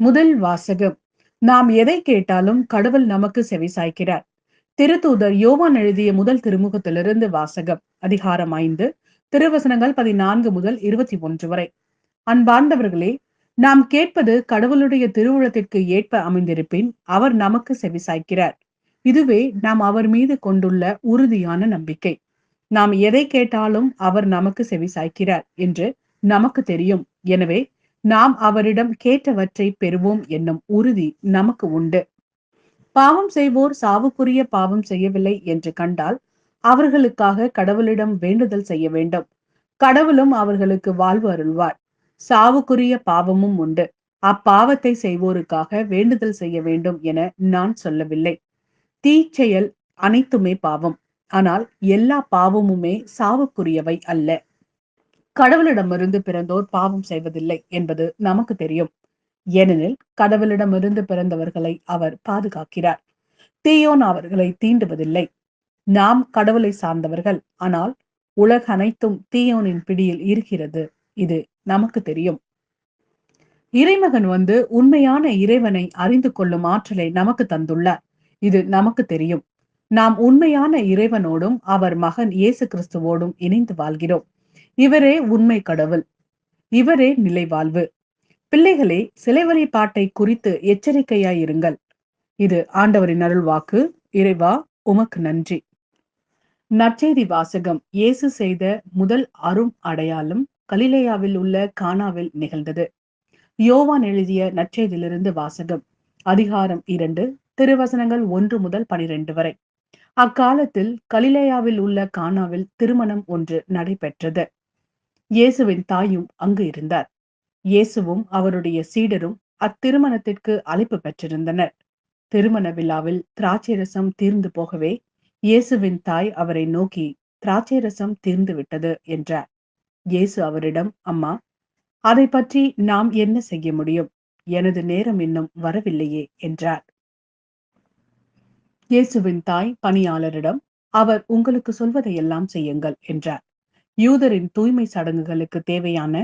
முதல் வாசகம். நாம் எதை கேட்டாலும் கடவுள் நமக்கு செவிசாய்க்கிறார். திருத்தூதர் யோவான் எழுதிய முதல் திருமுகத்திலிருந்து வாசகம். அதிகாரம் 5, திருவசனங்கள் 14 முதல் 21 வரை. அன்பார்ந்தவர்களே, நாம் கேட்பது கடவுளுடைய திருவுளத்திற்கு ஏற்ப அமைந்திருப்பின் அவர் நமக்கு செவிசாய்க்கிறார். இதுவே நாம் அவர் மீது கொண்டுள்ள உறுதியான நம்பிக்கை. நாம் எதை கேட்டாலும் அவர் நமக்கு செவிசாய்க்கிறார் என்று நமக்கு தெரியும். எனவே நாம் அவரிடம் கேட்டவற்றை பெறுவோம் என்னும் உறுதி நமக்கு உண்டு. பாவம் செய்வோர் சாவுக்குரிய பாவம் செய்யவில்லை என்று கண்டால் அவர்களுக்காக கடவுளிடம் வேண்டுதல் செய்ய வேண்டும். கடவுளும் அவர்களுக்கு வாழ்வு அருள்வார். சாவுக்குரிய பாவமும் உண்டு. அப்பாவத்தை செய்வோருக்காக வேண்டுதல் செய்ய வேண்டும் என நான் சொல்லவில்லை. தீச்செயல் அனைத்துமே பாவம். ஆனால் எல்லா பாவமுமே சாவுக்குரியவை அல்ல. கடவுளிடமிருந்து பிறந்தோர் பாவம் செய்வதில்லை என்பது நமக்கு தெரியும். ஏனெனில் கடவுளிடமிருந்து பிறந்தவர்களை அவர் பாதுகாக்கிறார். தீயோன் அவர்களை தீண்டுவதில்லை. நாம் கடவுளை சார்ந்தவர்கள். ஆனால் உலக அனைத்தும் தீயோனின் பிடியில் இருக்கிறது. இது நமக்கு தெரியும். இறைமகன் வந்து உண்மையான இறைவனை அறிந்து கொள்ளும் ஆற்றலை நமக்கு தந்துள்ளார். இது நமக்கு தெரியும். நாம் உண்மையான இறைவனோடும் அவர் மகன் இயேசு கிறிஸ்துவோடும் இணைந்து வாழ்கிறோம். இவரே உண்மை கடவுள். இவரே நிலைவாழ்வு. பிள்ளைகளே, சிலை வழிபாட்டை குறித்து எச்சரிக்கையாயிருங்கள். இது ஆண்டவரின் அருள்வாக்கு. இறைவா, உமக்கு நன்றி. நற்செய்தி வாசகம். இயேசு செய்த முதல் அரும் அடையாளம் கலிலேயாவில் உள்ள கானாவில் நிகழ்ந்தது. யோவான் எழுதிய நற்செய்தியிலிருந்து வாசகம். அதிகாரம் 2, திருவசனங்கள் 1 முதல் 12 வரை. அக்காலத்தில் கலிலேயாவில் உள்ள கானாவில் திருமணம் ஒன்று நடைபெற்றது. இயேசுவின் தாயும் அங்கு இருந்தார். இயேசுவும் அவருடைய சீடரும் அத்திருமணத்திற்கு அழைப்பு பெற்றிருந்தனர். திருமண விழாவில் திராட்சை ரசம் தீர்ந்து போகவே இயேசுவின் தாய் அவரை நோக்கி, திராட்சை ரசம் தீர்ந்து விட்டது என்றார். இயேசு அவரிடம், அம்மா, அதை பற்றி நாம் என்ன செய்ய முடியும்? எனது நேரம் இன்னும் வரவில்லையே என்றார். இயேசுவின் தாய் பணியாளரிடம், அவர் உங்களுக்கு சொல்வதையெல்லாம் செய்யுங்கள் என்றார். யூதரின் தூய்மை சடங்குகளுக்கு தேவையான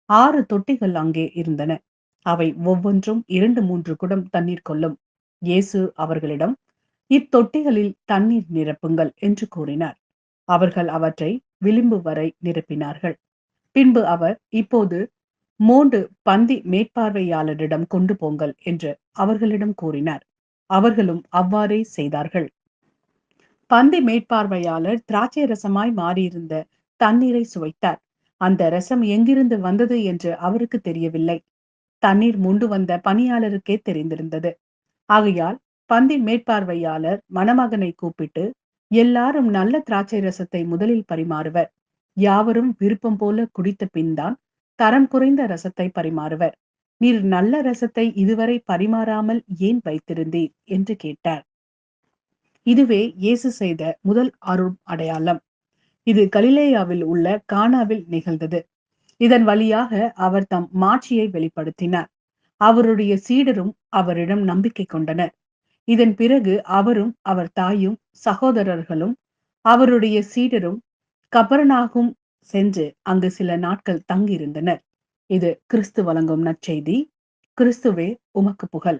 6 தொட்டிகள் அங்கே இருந்தன. அவை ஒவ்வொன்றும் 2-3 குடம் தண்ணீர் கொள்ளும். இயேசு அவர்களிடம், இத்தொட்டிகளில் தண்ணீர் நிரப்புங்கள் என்று கூறினார். அவர்கள் அவற்றை விளிம்பு வரை நிரப்பினார்கள். பின்பு அவர், இப்போது 3 பந்தி மேற்பார்வையாளரிடம் கொண்டு போங்கள் என்று அவர்களிடம் கூறினார். அவர்களும் அவ்வாறே செய்தார்கள். பந்தி மேற்பார்வையாளர் திராட்சை ரசமாய் மாறியிருந்த தண்ணீரை சுவைத்தார். அந்த ரசம் எங்கிருந்து வந்தது என்று அவருக்கு தெரியவில்லை. தண்ணீர் மொண்டு வந்த பணியாளருக்கே தெரிந்திருந்தது. ஆகையால் பந்தி மேற்பார்வையாளர் மணமகனை கூப்பிட்டு, எல்லாரும் நல்ல திராட்சை ரசத்தை முதலில் பரிமாறுவர். யாவரும் விருப்பம் போல குடித்த பின்தான் தரம் குறைந்த ரசத்தை பரிமாறுவர். நீர் நல்ல ரசத்தை இதுவரை பரிமாறாமல் ஏன் வைத்திருந்தீர் என்று கேட்டார். இதுவே இயேசு செய்த முதல் அரும் அடையாளம். இது கலிலேயாவில் உள்ள கானாவில் நிகழ்ந்தது. இதன் வழியாக அவர் தம் மாட்சியை வெளிப்படுத்தினார். அவருடைய சீடரும் அவரிடம் நம்பிக்கை கொண்டனர். இதன் பிறகு அவரும் அவர் தாயும் சகோதரர்களும் அவருடைய சீடரும் கபர்நாகும் சென்று அங்கு சில நாட்கள் தங்கியிருந்தனர். இது கிறிஸ்து வழங்கும் நற்செய்தி. கிறிஸ்துவே, உமக்கு புகழ்.